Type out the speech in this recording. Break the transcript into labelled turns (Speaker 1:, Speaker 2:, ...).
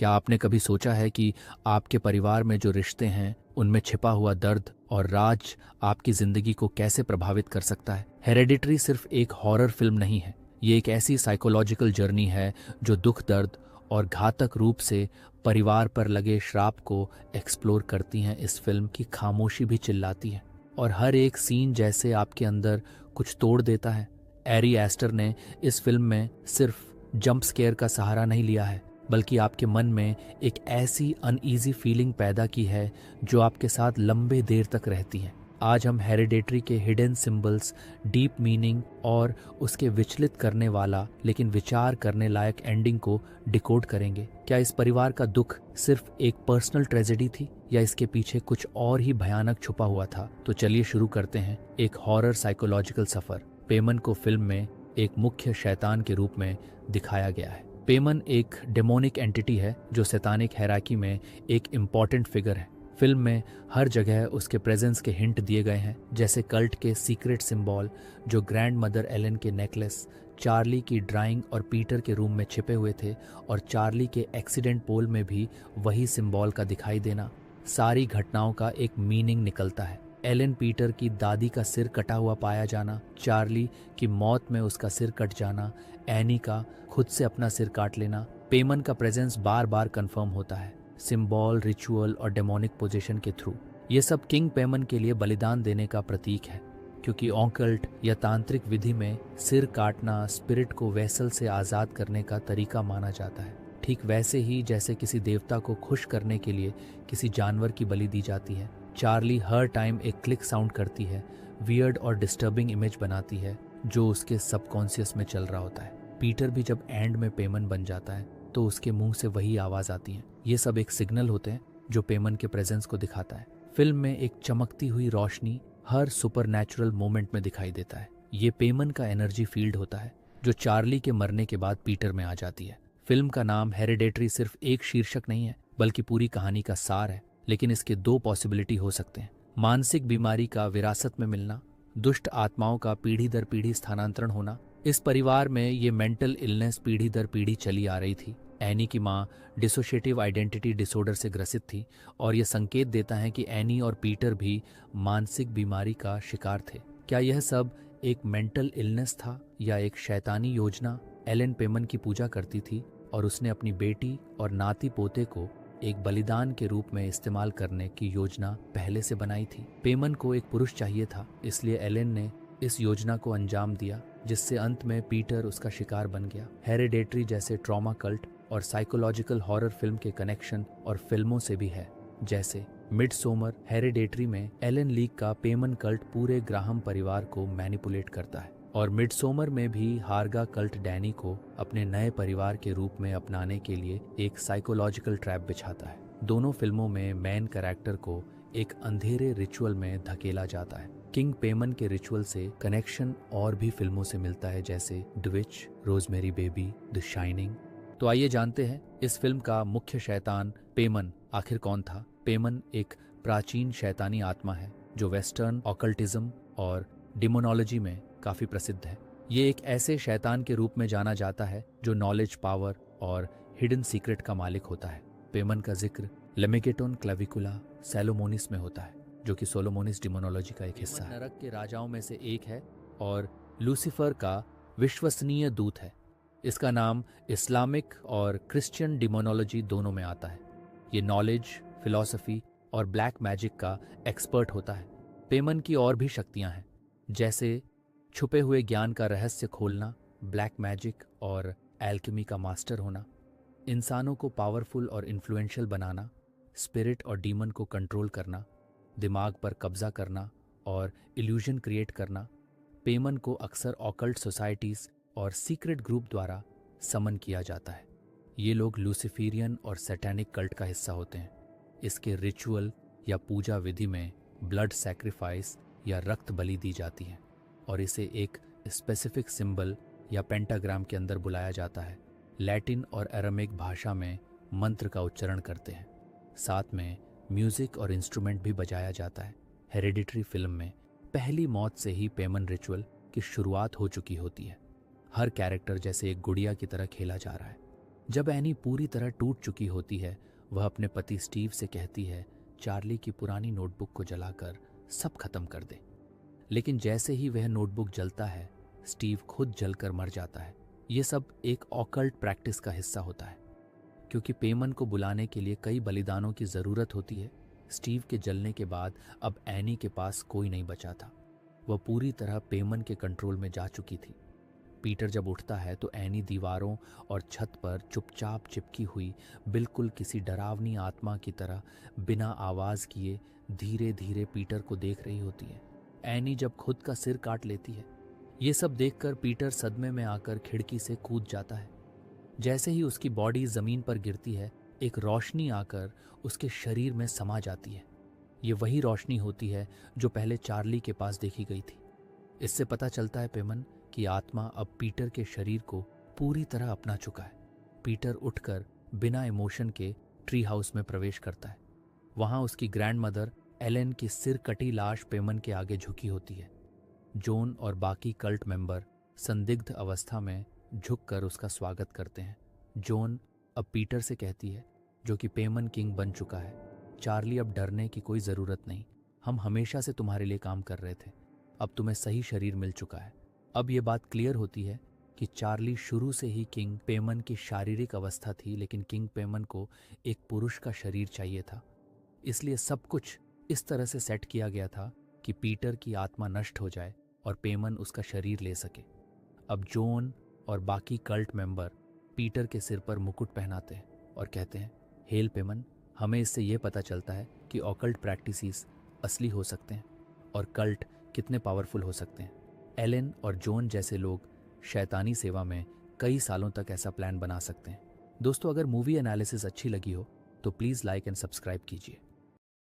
Speaker 1: क्या आपने कभी सोचा है कि आपके परिवार में जो रिश्ते हैं उनमें छिपा हुआ दर्द और राज आपकी जिंदगी को कैसे प्रभावित कर सकता है? हेरेडिटरी सिर्फ एक हॉरर फिल्म नहीं है, ये एक ऐसी साइकोलॉजिकल जर्नी है जो दुख, दर्द और घातक रूप से परिवार पर लगे श्राप को एक्सप्लोर करती हैं। इस फिल्म की खामोशी भी चिल्लाती है और हर एक सीन जैसे आपके अंदर कुछ तोड़ देता है। एरी एस्टर ने इस फिल्म में सिर्फ जंप स्केयर का सहारा नहीं लिया है, बल्कि आपके मन में एक ऐसी अनईजी फीलिंग पैदा की है जो आपके साथ लंबे देर तक रहती है। आज हम हेरिडेटरी के हिडन सिंबल्स, डीप मीनिंग और उसके विचलित करने वाला लेकिन विचार करने लायक एंडिंग को डिकोड करेंगे। क्या इस परिवार का दुख सिर्फ एक पर्सनल ट्रेजेडी थी या इसके पीछे कुछ और ही भयानक छुपा हुआ था? तो चलिए शुरू करते हैं एक हॉरर साइकोलॉजिकल सफर। पेमन को फिल्म में एक मुख्य शैतान के रूप में दिखाया गया है। पेमन एक डेमोनिक एंटिटी है जो शैतानिक हैराकी में एक इम्पॉर्टेंट फिगर है। फिल्म में हर जगह उसके प्रेजेंस के हिंट दिए गए हैं, जैसे कल्ट के सीक्रेट सिंबल जो ग्रैंड मदर एलन के नेकलेस, चार्ली की ड्राइंग और पीटर के रूम में छिपे हुए थे, और चार्ली के एक्सीडेंट पोल में भी वही सिंबल का दिखाई देना। सारी घटनाओं का एक मीनिंग निकलता है। एलन पीटर की दादी का सिर कटा हुआ पाया जाना, चार्ली की मौत में उसका सिर कट जाना, एनी का खुद से अपना सिर काट लेना। पेमन का प्रेजेंस बार बार कंफर्म होता है, सिंबल, रिचुअल और डेमोनिक पोजीशन के थ्रू। ये सब किंग पेमन के लिए बलिदान देने का प्रतीक है, क्योंकि ऑकल्ट या तांत्रिक विधि में सिर काटना स्पिरिट को वेसल से आज़ाद करने का तरीका माना जाता है। ठीक वैसे ही जैसे किसी देवता को खुश करने के लिए किसी जानवर की बलि दी जाती है। चार्ली हर टाइम एक क्लिक साउंड करती है, वियर्ड और डिस्टर्बिंग इमेज बनाती है जो उसके सबकॉन्शियस में चल रहा होता है। पीटर भी जब एंड में पेमन बन जाता है तो उसके मुंह से वही आवाज आती है। ये सब एक सिग्नल होते हैं जो पेमन के प्रेजेंस को दिखाता है। फिल्म में एक चमकती हुई रोशनी हर सुपरनैचुरल मोमेंट में दिखाई देता है। ये पेमन का एनर्जी फील्ड होता है जो चार्ली के मरने के बाद पीटर में आ जाती है। फिल्म का नाम हेरिडेटरी सिर्फ एक शीर्षक नहीं है, बल्कि पूरी कहानी का सार है। लेकिन इसके दो पॉसिबिलिटी हो सकते हैं: मानसिक बीमारी का विरासत में मिलना, दुष्ट आत्माओं का पीढ़ी दर पीढ़ी स्थानांतरण होना। इस परिवार में ये मेंटल इलनेस पीढ़ी दर पीढ़ी चली आ रही थी। एनी की माँ डिसोशिएटिव आइडेंटिटी डिसऑर्डर से ग्रसित थी, और यह संकेत देता है कि एनी और पीटर भी मानसिक बीमारी का शिकार थे। क्या यह सब एक मेंटल इलनेस था या एक शैतानी योजना? एलन पेमन की पूजा करती थी और उसने अपनी बेटी और नाती पोते को एक बलिदान के रूप में इस्तेमाल करने की योजना पहले से बनाई थी। पेमन को एक पुरुष चाहिए था, इसलिए एलन ने इस योजना को अंजाम दिया, जिससे अंत में पीटर उसका शिकार बन गया। हेरिडेटरी जैसे ट्रॉमा कल्ट और साइकोलॉजिकल हॉरर फिल्म के कनेक्शन और फिल्मों से भी है, जैसे मिडसोमर। हेरिडेटरी में एलन लीक का पेमन कल्ट पूरे ग्राहम परिवार को मैनिपुलेट करता है, और मिडसोमर में भी हार्गा कल्ट डैनी को अपने नए परिवार के रूप में अपनाने के लिए एक साइकोलॉजिकल ट्रैप बिछाता है। दोनों फिल्मों में मेन कैरेक्टर को एक अंधेरे रिचुअल में धकेला जाता है। किंग पेमन के रिचुअल से कनेक्शन और भी फिल्मों से मिलता है, जैसे the which, rosemary baby, the shining. तो आइए जानते हैं इस फिल्म का मुख्य शैतान पेमन आखिर कौन था। पेमन एक प्राचीन शैतानी आत्मा है जो वेस्टर्न ऑकल्टिज्म और डिमोनोलॉजी में काफी प्रसिद्ध है। ये एक ऐसे शैतान के रूप में जाना जाता है जो नॉलेज, पावर और हिडन सीक्रेट का मालिक होता है। पेमन का जिक्र लेमेगेटोन क्लेविकुला सैलोमोनिस में होता है, जो कि सोलोमोनिस डिमोनोलॉजी का एक हिस्सा है। नरक के राजाओं में से एक है और लूसीफर का विश्वसनीय दूत है। इसका नाम इस्लामिक और क्रिश्चियन डिमोनोलॉजी दोनों में आता है। ये नॉलेज, फिलॉसफी और ब्लैक मैजिक का एक्सपर्ट होता है। पेमन की और भी शक्तियां हैं, जैसे छुपे हुए ज्ञान का रहस्य खोलना, ब्लैक मैजिक और एल्केमी का मास्टर होना, इंसानों को पावरफुल और इन्फ्लुएंशियल बनाना, स्पिरिट और डीमन को कंट्रोल करना, दिमाग पर कब्जा करना और इल्यूजन क्रिएट करना। पेमन को अक्सर ऑकल्ट सोसाइटीज और सीक्रेट ग्रुप द्वारा समन किया जाता है। ये लोग लूसिफिरियन और सैटेनिक कल्ट का हिस्सा होते हैं। इसके रिचुअल या पूजा विधि में ब्लड सैक्रिफाइस या रक्त बलि दी जाती है, और इसे एक स्पेसिफिक सिंबल या पेंटाग्राम के अंदर बुलाया जाता है। लैटिन और अरामिक भाषा में मंत्र का उच्चारण करते हैं। साथ में म्यूजिक और इंस्ट्रूमेंट भी बजाया जाता है। हेरिडिटरी फिल्म में पहली मौत से ही पेमन रिचुअल की शुरुआत हो चुकी होती है। हर कैरेक्टर जैसे एक गुड़िया की तरह खेला जा रहा है। जब एनी पूरी तरह टूट चुकी होती है, वह अपने पति स्टीव से कहती है चार्ली की पुरानी नोटबुक को जलाकर सब खत्म कर दे। लेकिन जैसे ही वह नोटबुक जलता है, स्टीव खुद जलकर मर जाता है। ये सब एक ऑकल्ट प्रैक्टिस का हिस्सा होता है। क्योंकि पेमन को बुलाने के लिए कई बलिदानों की जरूरत होती है, स्टीव के जलने के बाद अब एनी के पास कोई नहीं बचा था। वह पूरी तरह पेमन के कंट्रोल में जा चुकी थी। पीटर जब उठता है तो एनी दीवारों और छत पर चुपचाप चिपकी हुई बिल्कुल किसी डरावनी आत्मा की तरह बिना आवाज किए धीरे धीरे पीटर को देख रही होती है। एनी जब खुद का सिर काट लेती है, ये सब देखकर पीटर सदमे में आकर खिड़की से कूद जाता है। जैसे ही उसकी बॉडी जमीन पर गिरती है, एक रोशनी आकर उसके शरीर में समा जाती है। ये वही रोशनी होती है जो पहले चार्ली के पास देखी गई थी। इससे पता चलता है पेमन कि आत्मा अब पीटर के शरीर को पूरी तरह अपना चुका है। पीटर उठकर बिना इमोशन के ट्री हाउस में प्रवेश करता है। वहां उसकी ग्रैंडमदर एलेन की सिर कटी लाश पेमन के आगे झुकी होती है। जॉन और बाकी कल्ट मेंबर संदिग्ध अवस्था में झुककर उसका स्वागत करते हैं। जॉन अब पीटर से कहती है, जो कि पेमन किंग बन चुका है, चार्ली अब डरने की कोई ज़रूरत नहीं। हम हमेशा से तुम्हारे लिए काम कर रहे थे। अब तुम्हें सही शरीर मिल चुका है। अब ये बात क्लियर होती है कि चार्ली शुरू से ही किंग पेमन की शारीरिक अवस्था थी, लेकिन किंग पेमन को एक पुरुष का शरीर चाहिए था। इसलिए सब कुछ इस तरह से सेट किया गया था कि पीटर की आत्मा नष्ट हो जाए और पेमन उसका शरीर ले सके। अब जॉन और बाकी कल्ट मेंबर पीटर के सिर पर मुकुट पहनाते हैं और कहते हैं, हेल पेमन। हमें इससे यह पता चलता है कि ऑकल्ट प्रैक्टिसेस असली हो सकते हैं और कल्ट कितने पावरफुल हो सकते हैं। एलेन और जॉन जैसे लोग शैतानी सेवा में कई सालों तक ऐसा प्लान बना सकते हैं। दोस्तों, अगर मूवी एनालिसिस अच्छी लगी हो तो प्लीज़ लाइक एंड सब्सक्राइब कीजिए।